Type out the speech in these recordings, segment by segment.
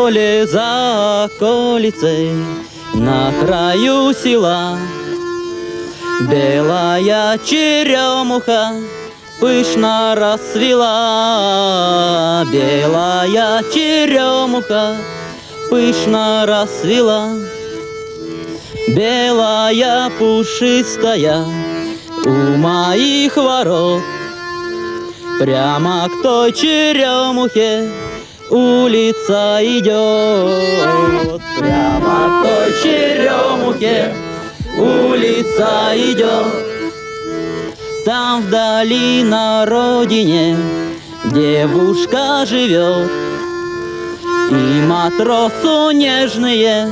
поле за околицей, на краю села. Белая черемуха пышно расцвела, белая черемуха пышно расцвела. Белая пушистая у моих ворот, прямо к той черемухе улица идет. Прямо к той черемухе улица идет. Там вдали на родине девушка живет, и матросу нежные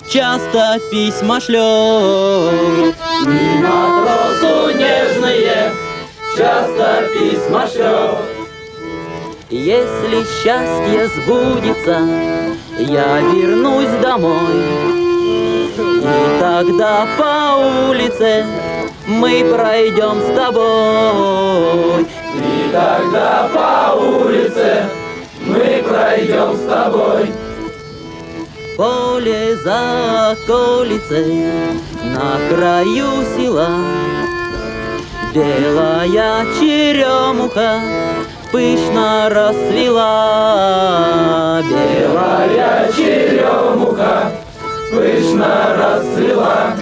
часто письма шлет. И матросу нежные часто письма шлет. Если счастье сбудется, я вернусь домой, и тогда по улице мы пройдем с тобой. И тогда по улице мы пройдем с тобой. Поле за околицей, на краю села, белая черемуха пышно расцвела. Белая черемуха пышно расцвела.